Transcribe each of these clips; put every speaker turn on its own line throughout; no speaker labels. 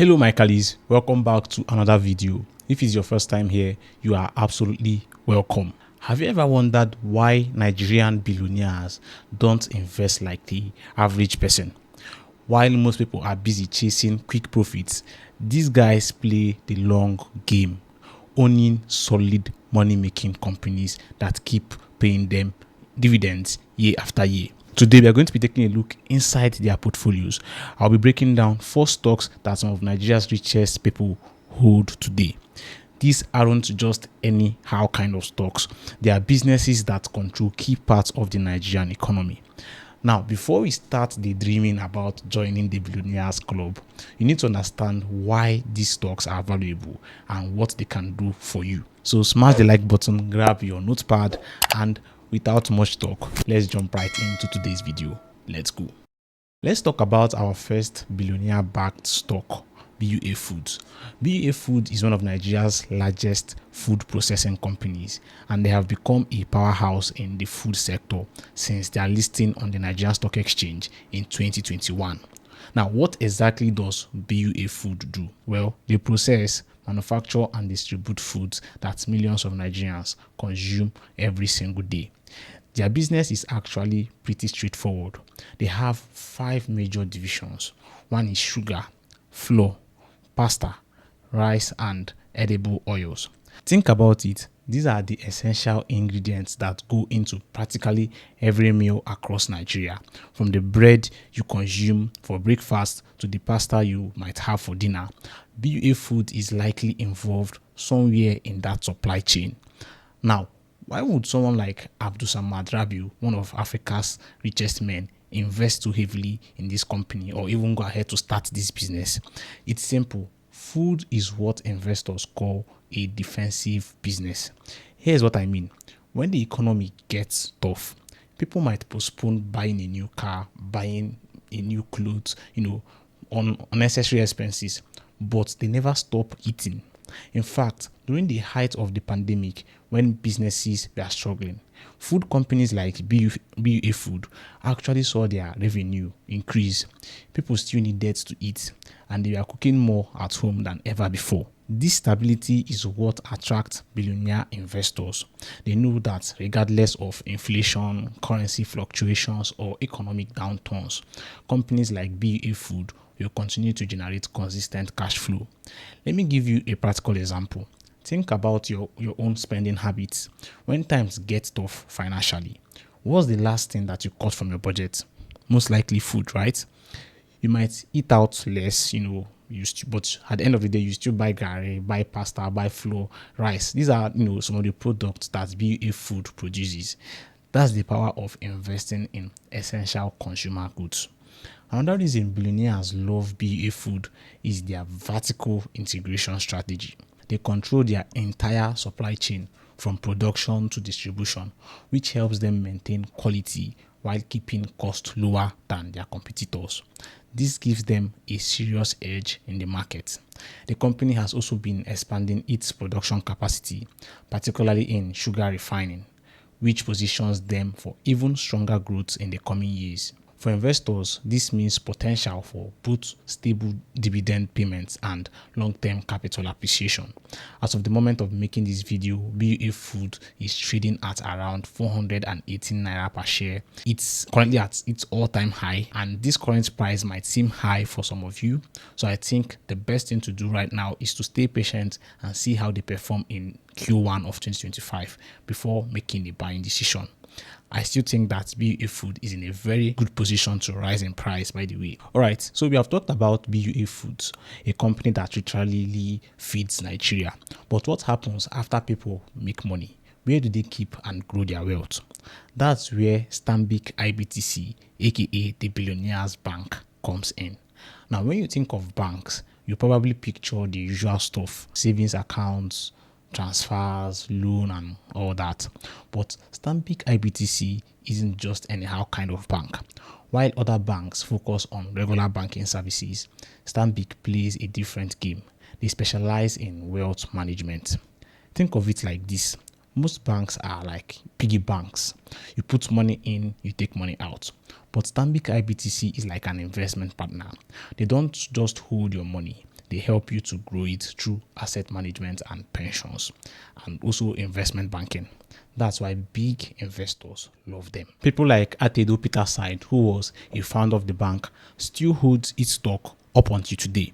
Hello my colleagues, welcome back to another video. If it's your first time here, you are absolutely welcome. Have you ever wondered why Nigerian billionaires don't invest like the average person? While most people are busy chasing quick profits, these guys play the long game, owning solid money-making companies that keep paying them dividends year after year. Today, we are going to be taking a look inside their portfolios. I'll be breaking down 4 stocks that some of Nigeria's richest people hold today. These aren't just anyhow kind of stocks. They are businesses that control key parts of the Nigerian economy. Now, before we start daydreaming about joining the Billionaires Club, you need to understand why these stocks are valuable and what they can do for you. So smash the like button, grab your notepad, and without much talk, let's jump right into today's video. Let's go. Let's talk about our first billionaire-backed stock, BUA Foods. BUA Foods is one of Nigeria's largest food processing companies, and they have become a powerhouse in the food sector since their listing on the Nigerian Stock Exchange in 2021. Now, what exactly does BUA Food do? Well, they process, manufacture, and distribute foods that millions of Nigerians consume every single day. Their business is actually pretty straightforward. They have 5 major divisions. One is sugar, flour, pasta, rice, and edible oils. Think about it. These are the essential ingredients that go into practically every meal across Nigeria, from the bread you consume for breakfast to the pasta you might have for dinner. BUA Food is likely involved somewhere in that supply chain. Now, why would someone like Abdulsamad Rabiu, one of Africa's richest men, invest too heavily in this company or even go ahead to start this business? It's simple. Food is what investors call a defensive business. Here's what I mean. When the economy gets tough, people might postpone buying a new car, buying a new clothes, on unnecessary expenses, but they never stop eating. In fact, during the height of the pandemic, when businesses were struggling, food companies like BUA Food actually saw their revenue increase. People still needed to eat, and they were cooking more at home than ever before. This stability is what attracts billionaire investors. They know that regardless of inflation, currency fluctuations, or economic downturns, companies like BUA Food will continue to generate consistent cash flow. Let me give you a practical example. Think about your own spending habits. When times get tough financially, what's the last thing that you cut from your budget? Most likely food, right? You might eat out less, but at the end of the day, you still buy gari, buy pasta, buy flour, rice. These are, some of the products that BUA Food produces. That's the power of investing in essential consumer goods. Another reason billionaires love BUA Food is their vertical integration strategy. They control their entire supply chain from production to distribution, which helps them maintain quality while keeping costs lower than their competitors. This gives them a serious edge in the market. The company has also been expanding its production capacity, particularly in sugar refining, which positions them for even stronger growth in the coming years. For investors, this means potential for both stable dividend payments and long-term capital appreciation. As of the moment of making this video, BUA Food is trading at around 418 naira per share. It's currently at its all-time high, and this current price might seem high for some of you. So I think the best thing to do right now is to stay patient and see how they perform in Q1 of 2025 before making a buying decision. I still think that BUA Food is in a very good position to rise in price, by the way. Alright, so we have talked about BUA Foods, a company that literally feeds Nigeria. But what happens after people make money? Where do they keep and grow their wealth? That's where Stanbic IBTC, aka the Billionaires Bank, comes in. Now, when you think of banks, you probably picture the usual stuff: savings accounts, transfers, loan, and all that. But Stanbic IBTC isn't just anyhow kind of bank. While other banks focus on regular banking services, Stanbic plays a different game. They specialize in wealth management. Think of it like this. Most banks are like piggy banks. You put money in, you take money out. But Stanbic IBTC is like an investment partner. They don't just hold your money. they help you to grow it through asset management and pensions, and also investment banking. That's why big investors love them. People like Atedo Peterside, who was a founder of the bank, still holds its stock up until today.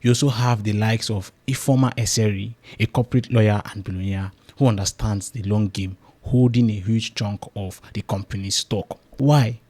You also have the likes of Ifeoma Eseri, a corporate lawyer and billionaire who understands the long game, holding a huge chunk of the company's stock. Why?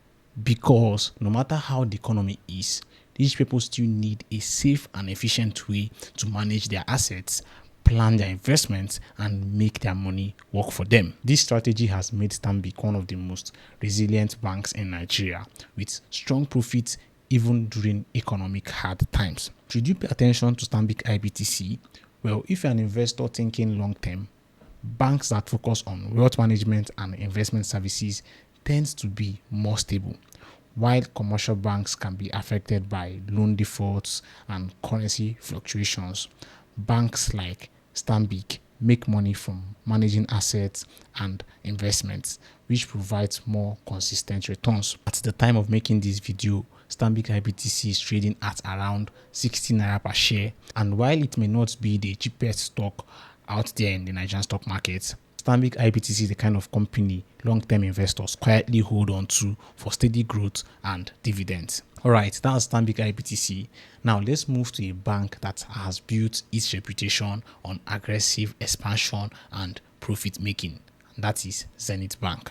Because no matter how the economy is, these people still need a safe and efficient way to manage their assets, plan their investments, and make their money work for them. This strategy has made Stanbic one of the most resilient banks in Nigeria, with strong profits even during economic hard times. Should you pay attention to Stanbic IBTC? Well, if you're an investor thinking long term, banks that focus on wealth management and investment services tends to be more stable, while commercial banks can be affected by loan defaults and currency fluctuations. Banks like Stanbic make money from managing assets and investments, which provides more consistent returns. At the time of making this video, Stanbic IBTC is trading at around 60 naira per share, and while it may not be the cheapest stock out there in the Nigerian stock market, Stanbic IBTC is the kind of company long-term investors quietly hold on to for steady growth and dividends. Alright, that's Stanbic IBTC. Now let's move to a bank that has built its reputation on aggressive expansion and profit making, and that is Zenith Bank.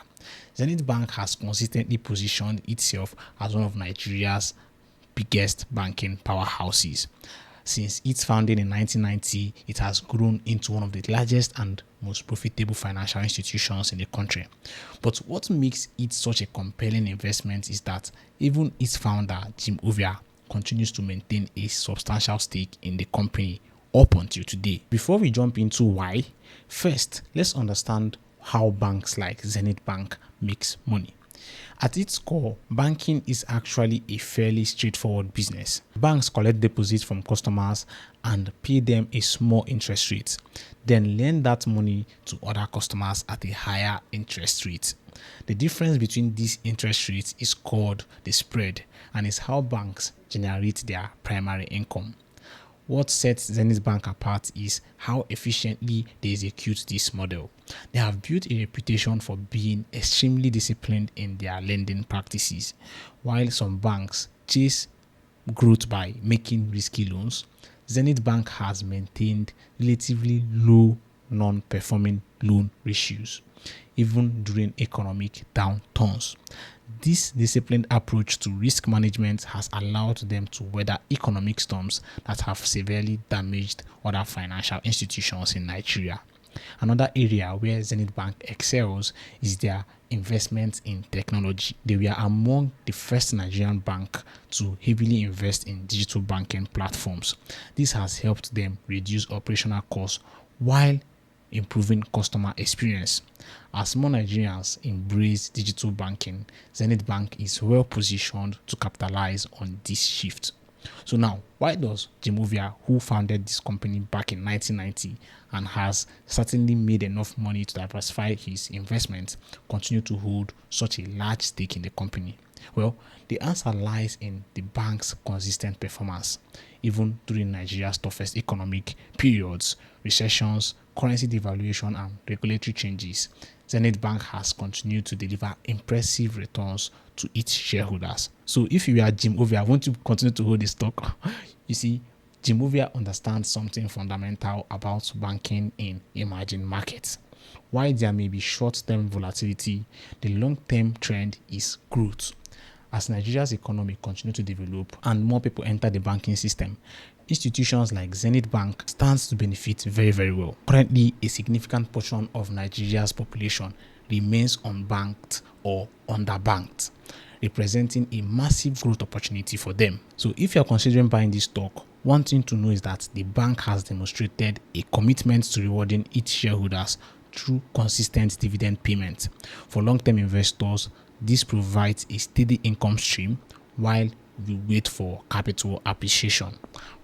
Zenith Bank has consistently positioned itself as one of Nigeria's biggest banking powerhouses. Since its founding in 1990, it has grown into one of the largest and most profitable financial institutions in the country. But what makes it such a compelling investment is that even its founder, Jim Ovia, continues to maintain a substantial stake in the company up until today. Before we jump into why, first, let's understand how banks like Zenith Bank makes money. At its core, banking is actually a fairly straightforward business. Banks collect deposits from customers and pay them a small interest rate, then lend that money to other customers at a higher interest rate. The difference between these interest rates is called the spread, and is how banks generate their primary income. What sets Zenith Bank apart is how efficiently they execute this model. They have built a reputation for being extremely disciplined in their lending practices. While some banks chase growth by making risky loans, Zenith Bank has maintained relatively low non-performing loan ratios, even during economic downturns. This disciplined approach to risk management has allowed them to weather economic storms that have severely damaged other financial institutions in Nigeria. Another area where Zenith Bank excels is their investment in technology. They were among the first Nigerian bank to heavily invest in digital banking platforms. This has helped them reduce operational costs while improving customer experience. As more Nigerians embrace digital banking, Zenith Bank is well positioned to capitalize on this shift. So now, why does Jim Ovia, who founded this company back in 1990 and has certainly made enough money to diversify his investments, continue to hold such a large stake in the company? Well, the answer lies in the bank's consistent performance. Even during Nigeria's toughest economic periods, recessions, currency devaluation, and regulatory changes, Zenith Bank has continued to deliver impressive returns to its shareholders. So if you are Jim Ovia, won't you continue to hold the stock? You see, Jim Ovia understands something fundamental about banking in emerging markets. While there may be short-term volatility, the long-term trend is growth. As Nigeria's economy continues to develop and more people enter the banking system, institutions like Zenith Bank stands to benefit very, very well. Currently, a significant portion of Nigeria's population remains unbanked or underbanked, representing a massive growth opportunity for them. So if you're considering buying this stock, one thing to know is that the bank has demonstrated a commitment to rewarding its shareholders through consistent dividend payment. For long-term investors, this provides a steady income stream while you wait for capital appreciation.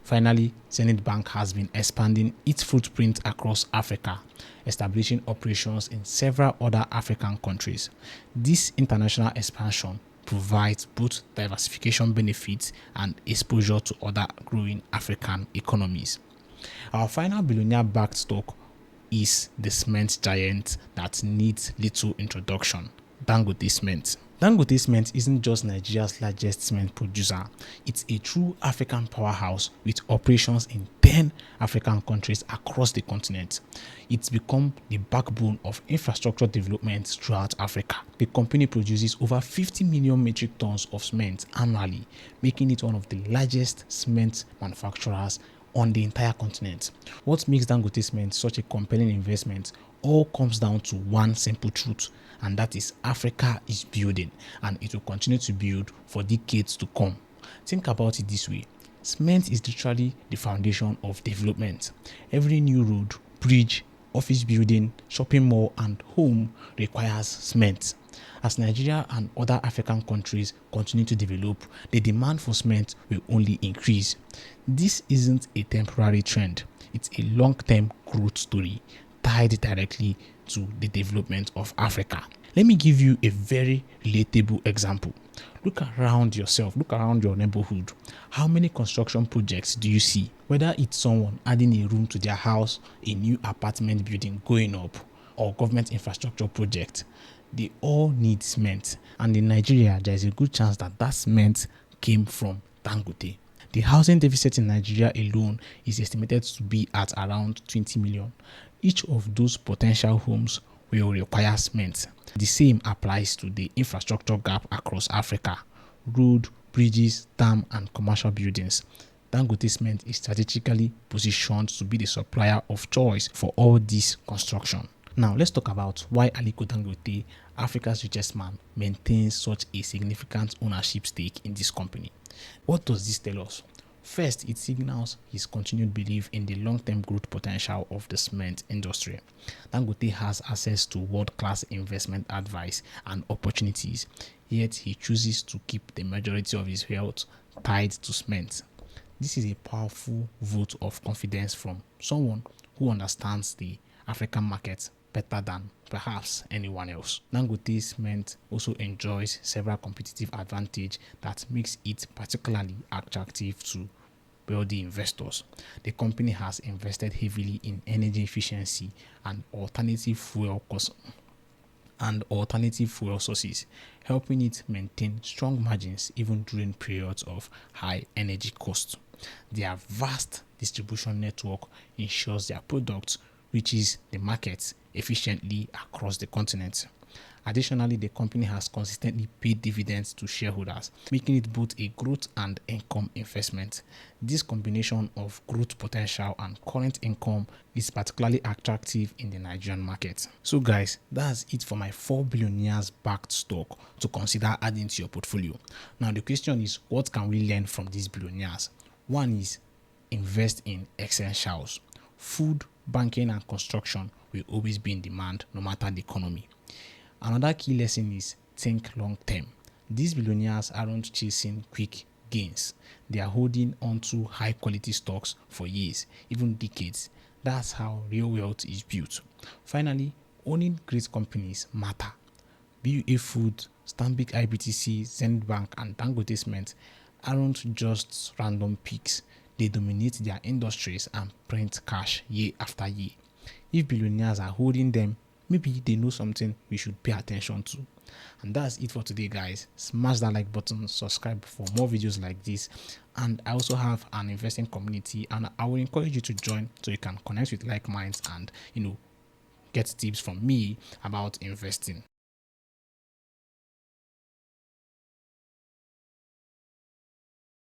Finally, Zenith Bank has been expanding its footprint across Africa, establishing operations in several other African countries. This international expansion provides both diversification benefits and exposure to other growing African economies. Our final billionaire-backed stock is the cement giant that needs little introduction, Dangote Cement. Dangote Cement isn't just Nigeria's largest cement producer, it's a true African powerhouse with operations in 10 African countries across the continent. It's become the backbone of infrastructure development throughout Africa. The company produces over 50 million metric tons of cement annually, making it one of the largest cement manufacturers on the entire continent. What makes Dangote Cement such a compelling investment all comes down to one simple truth, and that is Africa is building, and it will continue to build for decades to come. Think about it this way: cement is literally the foundation of development. Every new road, bridge, office building, shopping mall, and home requires cement. As Nigeria and other African countries continue to develop, the demand for cement will only increase. This isn't a temporary trend, it's a long-term growth story tied directly to the development of Africa. Let me give you a very relatable example. Look around yourself, look around your neighborhood. How many construction projects do you see? Whether it's someone adding a room to their house, a new apartment building going up, or government infrastructure project, they all need cement. And in Nigeria, there is a good chance that that cement came from Dangote. The housing deficit in Nigeria alone is estimated to be at around 20 million. Each of those potential homes will require cement. The same applies to the infrastructure gap across Africa: road, bridges, dam, and commercial buildings. Dangote Cement is strategically positioned to be the supplier of choice for all this construction. Now, let's talk about why Aliko Dangote, Africa's richest man, maintains such a significant ownership stake in this company. What does this tell us? First, it signals his continued belief in the long-term growth potential of the cement industry. Dangote has access to world-class investment advice and opportunities, yet he chooses to keep the majority of his wealth tied to cement. This is a powerful vote of confidence from someone who understands the African market better than perhaps anyone else. Dangote Cement also enjoys several competitive advantages that makes it particularly attractive to wealthy investors. The company has invested heavily in energy efficiency and alternative fuel sources, helping it maintain strong margins even during periods of high energy costs. Their vast distribution network ensures their products reaches the markets efficiently across the continent. Additionally, the company has consistently paid dividends to shareholders, making it both a growth and income investment. This combination of growth potential and current income is particularly attractive in the Nigerian market. So guys, that's it for my 4 billionaires backed stock to consider adding to your portfolio. Now the question is, what can we learn from these billionaires? One is, invest in essentials. Food, banking, and construction will always be in demand no matter the economy. Another key lesson is, think long term. These billionaires aren't chasing quick gains. They are holding onto high quality stocks for years, even decades. That's how real wealth is built. Finally, owning great companies matter. BUA Foods, Stanbic IBTC, Zenith Bank, and Dangote Cement aren't just random picks. They dominate their industries and print cash year after year. If billionaires are holding them, maybe they know something we should pay attention to. And that's it for today, guys. Smash that like button, subscribe for more videos like this. And I also have an investing community, and I will encourage you to join so you can connect with like minds and get tips from me about investing.